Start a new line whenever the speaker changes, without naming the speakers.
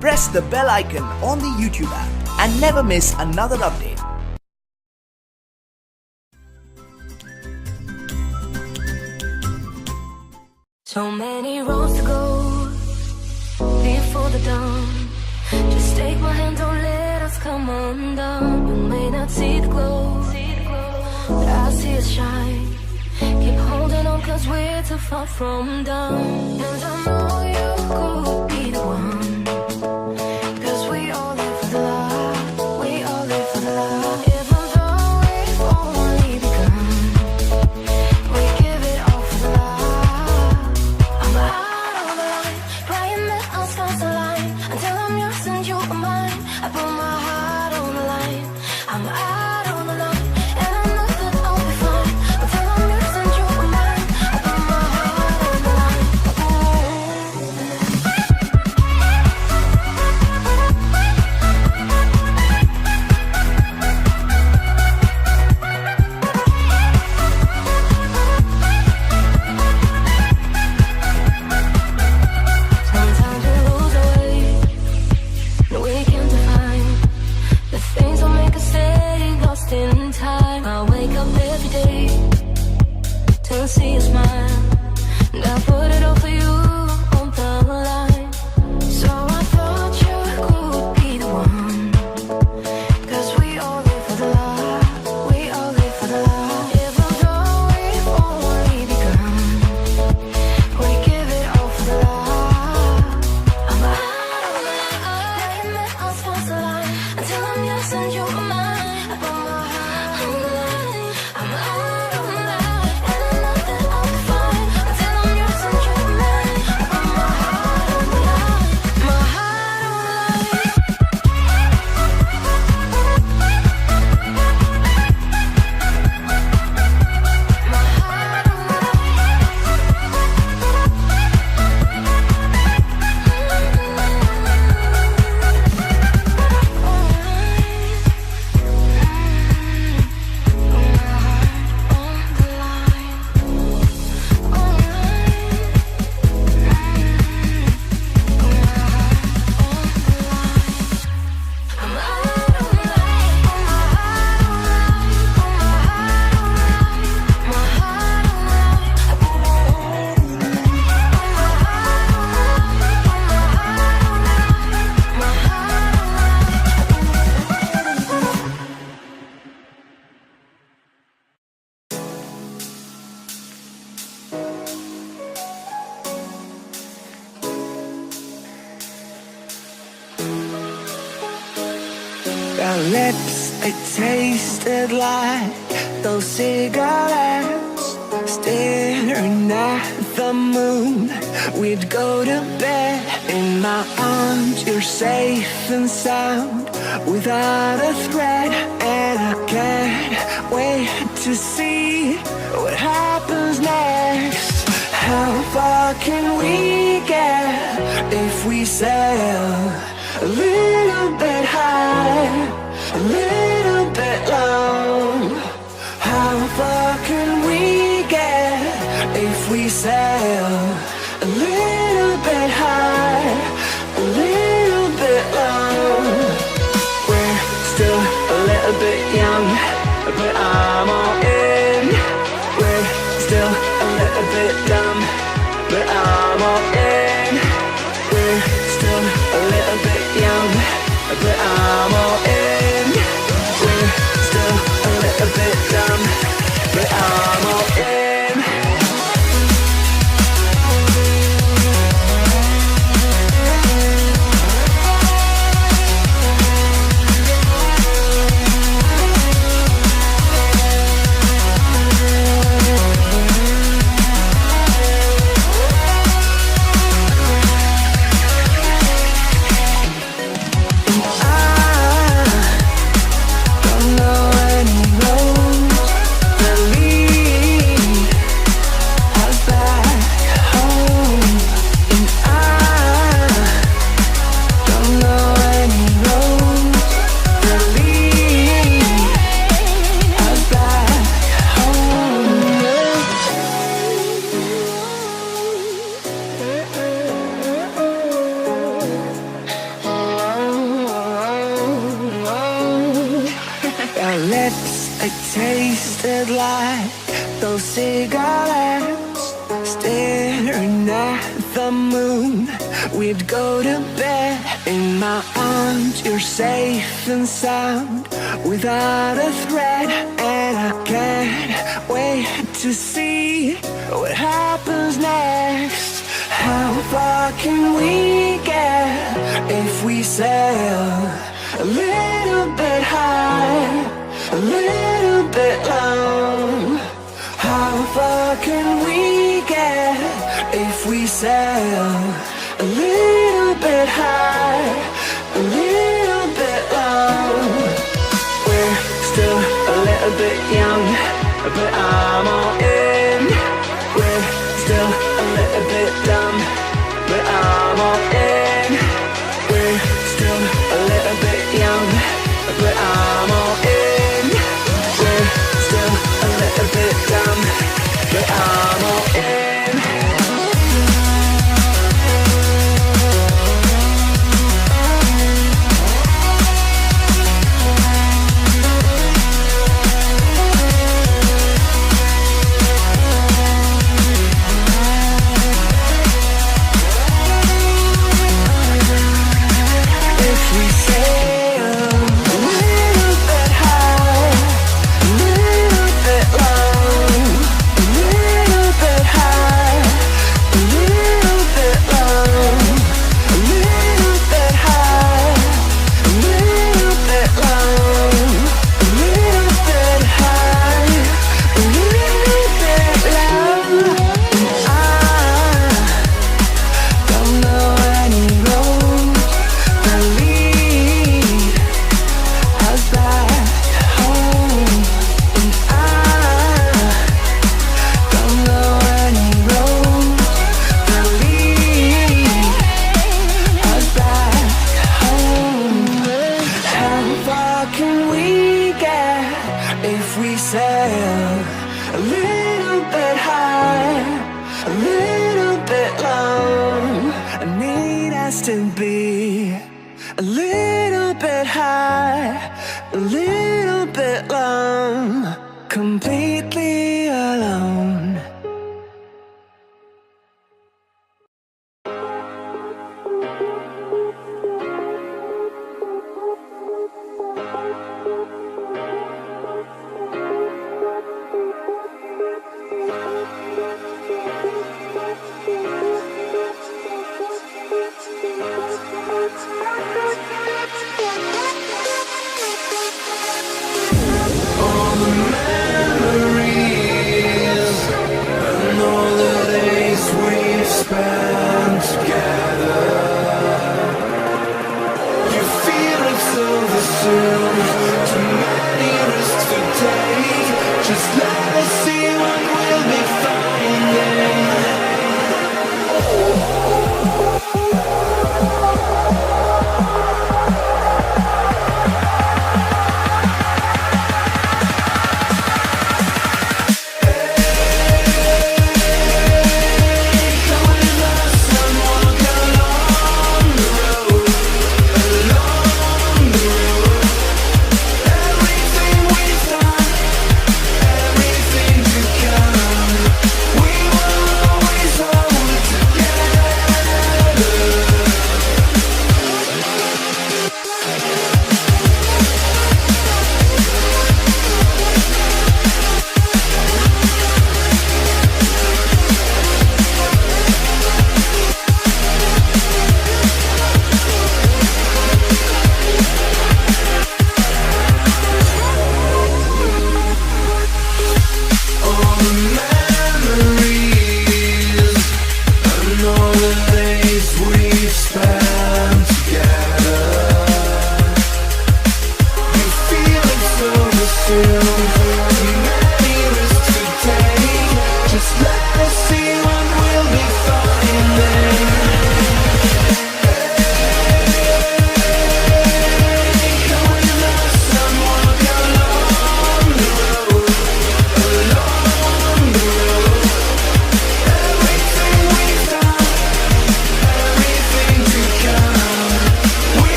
press the bell icon on the YouTube app and never miss another update.
So many roads to go before the dawn. Just take my hand, don't let us come undone. You may not see the glow, but I see us shine. Keep holding on, cause we're too far from done. And I know you could be the one, cause we all live for the love, we all live for the love. Even though we've only begun, we give it all for the love. I'm out on the line, praying that our stars align. Until I'm yours and you are mine, I put my heart on the line. I'm out on the line, and I know that I'll be fine. Until I'm yours and you are mine, I put my heart on the line. Sometimes we lose our way, and we can't define the things that make us stay lost in time. I wake up every day to see a smile, and I put it all for you on the line. So I thought you could be the one, cause we all live for the love, we all live for the love. Even though we've only begun, we give it all for the love. I'm out on the line, letting let our stars align. Until I'm yours and you are mine, I put my heart on the line. I'm out on the line, and I know that I'll be fine. Until I'm yours and you are mine, I put my heart on the line. My heart on the line. My heart on the
Our lips, they tasted like those cigarettes. Staring at the moon, we'd go to bed. In my arms, you're safe and sound, without a threat. And I can't wait to see what happens next. How far can we get if we sail a little bit high, a little bit low? How far can we get if we sail a little bit high, a little bit low? We're still a little bit young, but I'm all in. We're still a little bit dumb, but I'm all in. We're still a little bit young, but I'm all in. We're still a little bit dumb, but I'm all in. it tasted like those cigarettes. Staring at the moon, we'd go to bed. In my arms, you're safe and sound, without a threat. And I can't wait to see what happens next. How far can we get if we sail a little bit high, a little bit low? How far can we get if we sail a little bit high, a little bit low? We're still a little bit young, but I'm all in. We're still a little bit dumb, but I'm all in. We're still a little bit young, but I'm all in. We're still a little bit dumb, but I'm all in. A little bit high, a little bit low. I need us to be a little bit high, a little bit low, completely